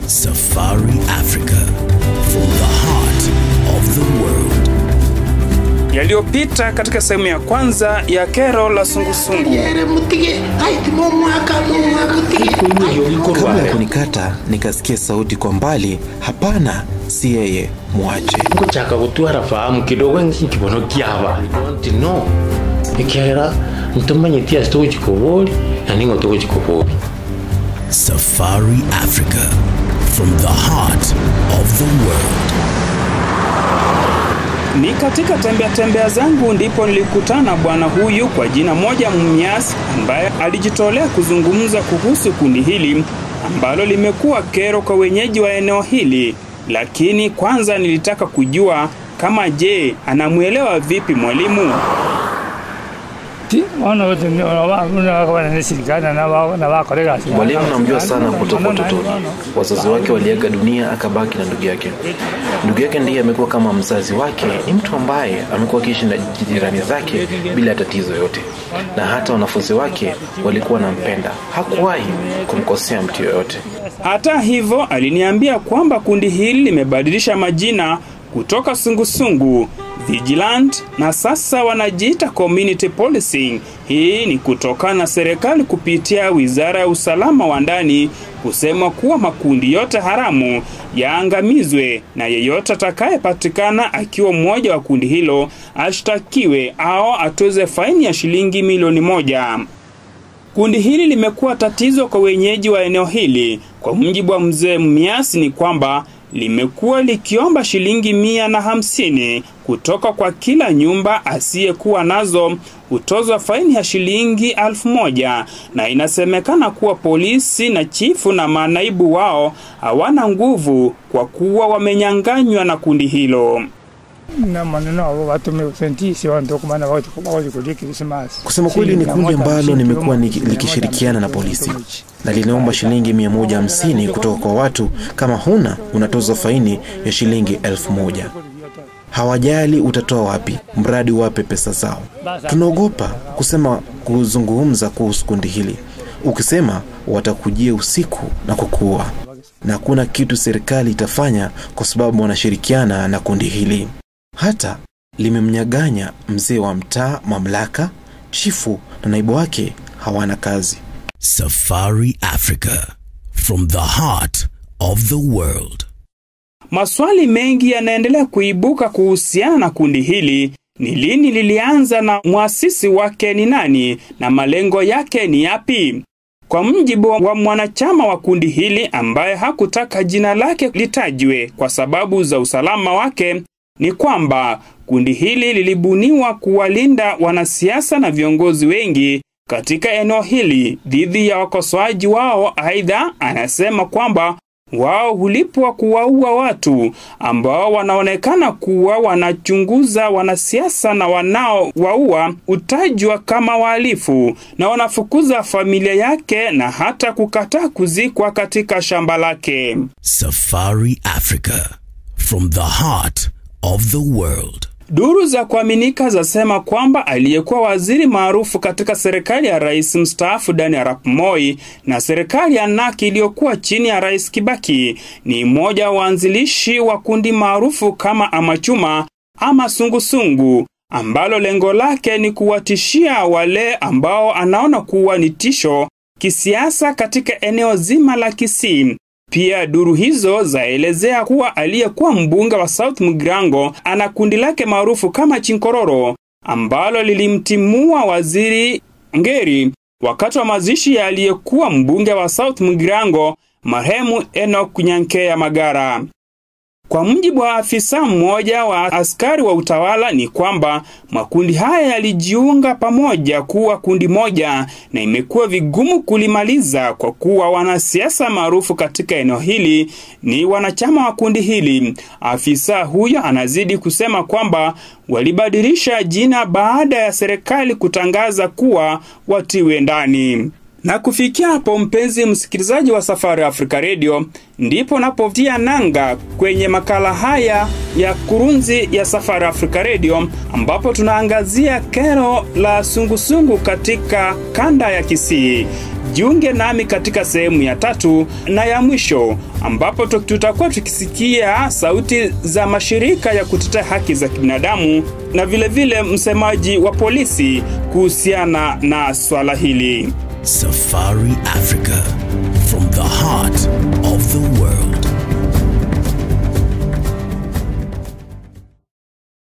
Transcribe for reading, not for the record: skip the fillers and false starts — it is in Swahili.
Safari Africa, from the heart of the world. Yaliyopita katika sehemu ya kwanza ya kero la sungusungu. Kabla ya kunikata, nikasikia sauti kwa mbali, hapana, si yeye, muache. Kuchaka kutuara fahamu kidogo nkibono kiaba. Don't know. Ikiera ntumanye tia stoji koboli na ningo toji koboli. Safari Africa, from the heart of the world. Ni katika tembea zangu ndipo nilikutana bwana huyu kwa jina moja Mumias, ambaye alijitolea kuzungumza kuhusu kundi hili ambalo limekuwa kero kwa wenyeji wa eneo hili. Lakini kwanza nilitaka kujua kama je, anamuelewa vipi mwalimu? Mwalimu namjua sana kutoka utotoni. Wazazi wake waliaga dunia, akabaki na ndugu yake. Ndugu yake ndiye amekuwa kama mzazi wake. Ni mtu ambaye amekuwa akiishi na jirani zake bila tatizo yote, na hata wanafunzi wake walikuwa wanampenda. Hakuwahi kumkosea mtu yoyote. Hata hivyo aliniambia kwamba kundi hili limebadilisha majina kutoka sungusungu, vigilant, na sasa wanajiita community policing. Hii ni kutokana na serikali kupitia Wizara ya Usalama wa Ndani kusema kuwa makundi yote haramu yaangamizwe na yeyote atakayepatikana akiwa mmoja wa kundi hilo ashtakiwe au atoze faini ya shilingi milioni 1. Kundi hili limekuwa tatizo kwa wenyeji wa eneo hili. Kwa mujibu wa mzee Mumias ni kwamba limekuwa likiomba shilingi 150 kutoka kwa kila nyumba, asiyekuwa nazo hutozwa faini ya shilingi 1000, na inasemekana kuwa polisi na chifu na manaibu wao hawana nguvu kwa kuwa wamenyanganywa na kundi hilo. Kusema kweli ni kundi ambalo nimekuwa likishirikiana na polisi, na linaomba shilingi 150 kutoka kwa watu. Kama huna, unatoza faini ya shilingi 1000. Hawajali utatoa wapi, mradi wape pesa zao. Tunaogopa kuzungumza kuhusu kundi hili. Ukisema watakujia usiku na kukuua, na hakuna kitu serikali itafanya kwa sababu wanashirikiana na kundi hili. Hata limemnyaganya mzee wa mtaa mamlaka, chifu na naibu wake hawana kazi. Safari Africa, from the heart of the world. Maswali mengi yanaendelea kuibuka kuhusiana na kundi hili. Ni lini lilianza, na muasisi wake ni nani, na malengo yake ni yapi? Kwa mujibu wa mwanachama wa kundi hili ambaye hakutaka jina lake litajwe kwa sababu za usalama wake, ni kwamba kundi hili lilibuniwa kuwalinda wanasiasa na viongozi wengi katika eneo hili dhidi ya wakosoaji wao. Aidha, anasema kwamba wao hulipwa kuwaua watu ambao wanaonekana kuwa wanachunguza wanasiasa, na wanao waua utajwa kama wahalifu, na wanafukuza familia yake na hata kukataa kuzikwa katika shamba lake. Safari Africa, from the heart of the world. Duru za kuaminika zasema kwamba aliyekuwa waziri maarufu katika serikali ya rais mstaafu Daniel Arap Moi na serikali ya NARC iliyokuwa chini ya rais Kibaki ni mmoja wa waanzilishi wa kundi maarufu kama Amachuma ama sungusungu, ambalo lengo lake ni kuwatishia wale ambao anaona kuwa ni tisho kisiasa katika eneo zima la Kisii. Pia duru hizo zaelezea kuwa aliyekuwa mbunge wa South Mugirango ana kundi lake maarufu kama Chinkororo, ambalo lilimtimua waziri Ngeri wakati wa mazishi ya aliyekuwa mbunge wa South Mugirango marehemu Enoch Nyankea Magara. Kwa mujibu wa afisa mmoja wa askari wa utawala ni kwamba makundi haya yalijiunga pamoja kuwa kundi moja, na imekuwa vigumu kulimaliza kwa kuwa wanasiasa maarufu katika eneo hili ni wanachama wa kundi hili. Afisa huyo anazidi kusema kwamba walibadilisha jina baada ya serikali kutangaza kuwa watiwe ndani. Na kufikia hapo, mpenzi msikilizaji wa Safari Africa Radio, ndipo napotia nanga kwenye makala haya ya kurunzi ya Safari Africa Radio, ambapo tunaangazia kero la sungusungu katika kanda ya Kisii. jiunge nami katika sehemu ya 3 na ya mwisho, ambapo tutakuwa tukisikia sauti za mashirika ya kutetea haki za kibinadamu na vile msemaji wa polisi kuhusiana na swala hili. Safari Africa, from the heart of